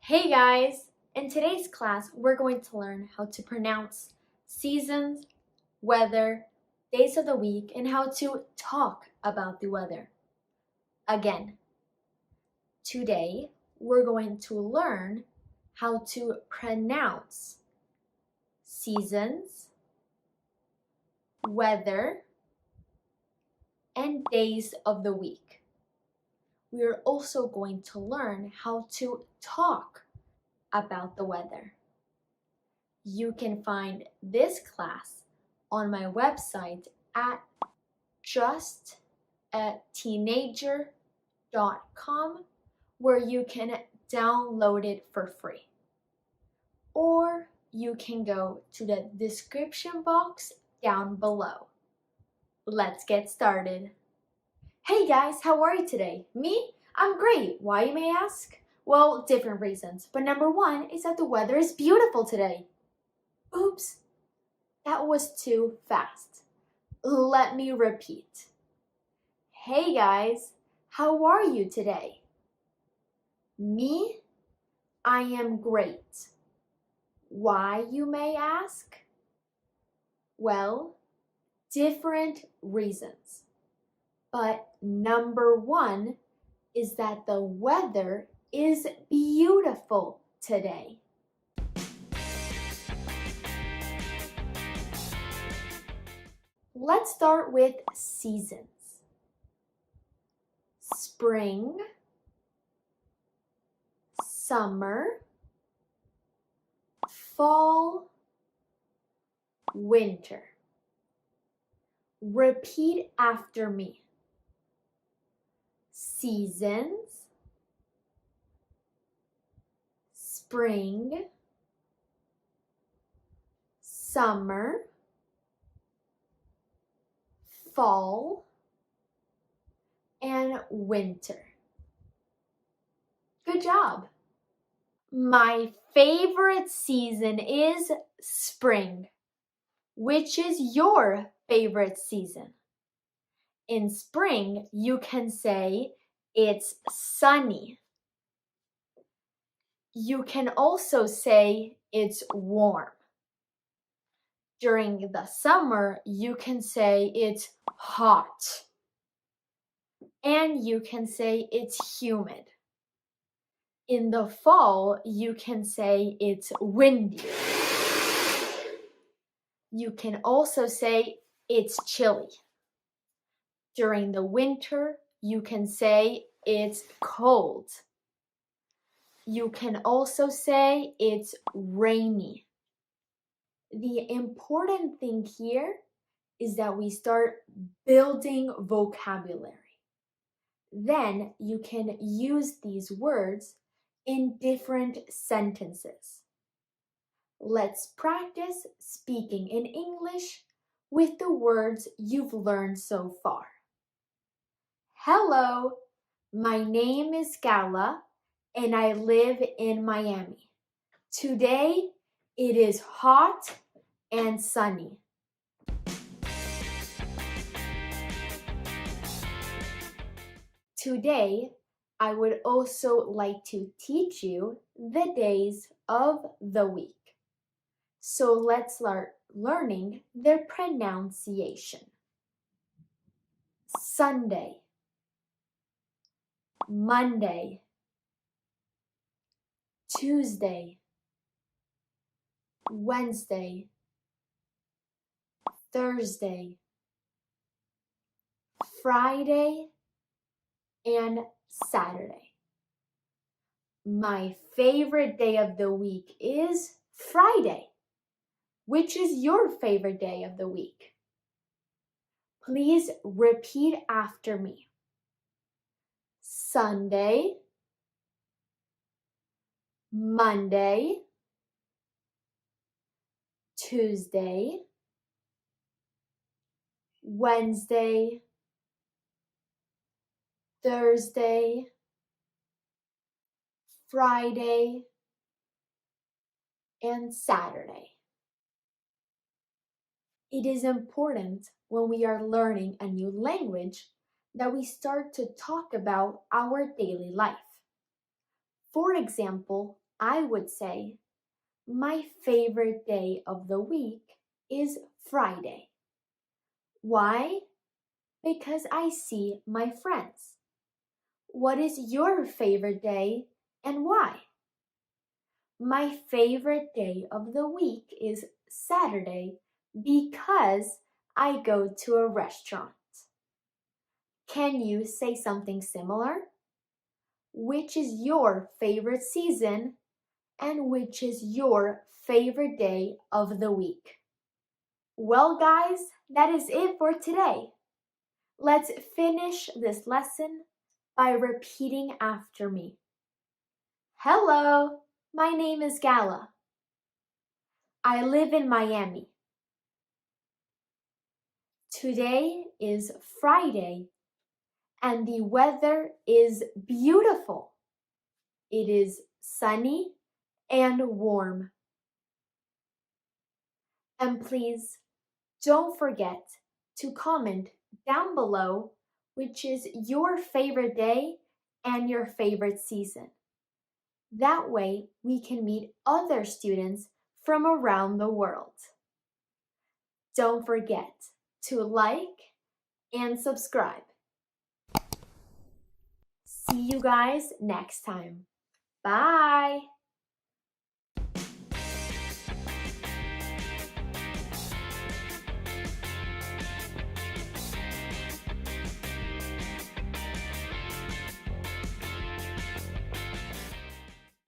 Hey guys! In today's class, we're going to learn how to pronounce seasons, weather, days of the week, and how to talk about the weather. Again, today we're going to learn how to pronounce seasons, weather, and days of the week. We are also going to learn how to talk about the weather. You can find this class on my website at justateenager.com, where you can download it for free. Or you can go to the description box down below. Let's get started. Hey guys, how are you today? Me? I'm great. Why, you may ask? Well, different reasons, but number one is that the weather is beautiful today. Oops, that was too fast. Let me repeat. Hey guys, how are you today? Me? I am great. Why, you may ask? Well, different reasons. But number one is that the weather is beautiful today. Let's start with seasons. Spring, summer, fall, winter. Repeat after me. Seasons, spring, summer, fall, and winter. Good job. My favorite season is spring. Which is your favorite season? In spring, you can say it's sunny. You can also say it's warm. During the summer, you can say it's hot. And you can say it's humid. In the fall, you can say it's windy. You can also say it's chilly. During the winter, you can say it's cold. You can also say it's rainy. The important thing here is that we start building vocabulary. Then you can use these words in different sentences. Let's practice speaking in English with the words you've learned so far. Hello, my name is Gala and I live in Miami. Today it is hot and sunny. Today, I would also like to teach you the days of the week. So let's start learning their pronunciation. Sunday, Monday, Tuesday, Wednesday, Thursday, Friday, and Saturday. My favorite day of the week is Friday. Which is your favorite day of the week? Please repeat after me. Sunday, Monday, Tuesday, Wednesday, Thursday, Friday, and Saturday. It is important when we are learning a new language that we start to talk about our daily life. For example, I would say my favorite day of the week is Friday. Why? Because I see my friends. What is your favorite day and why? My favorite day of the week is Saturday because I go to a restaurant. Can you say something similar? Which is your favorite season and which is your favorite day of the week? Well, guys, that is it for today. Let's finish this lesson by repeating after me. Hello, my name is Gala. I live in Miami. Today is Friday and the weather is beautiful. It is sunny and warm. And please don't forget to comment down below which is your favorite day and your favorite season. That way we can meet other students from around the world. Don't forget to like and subscribe. See you guys next time. Bye!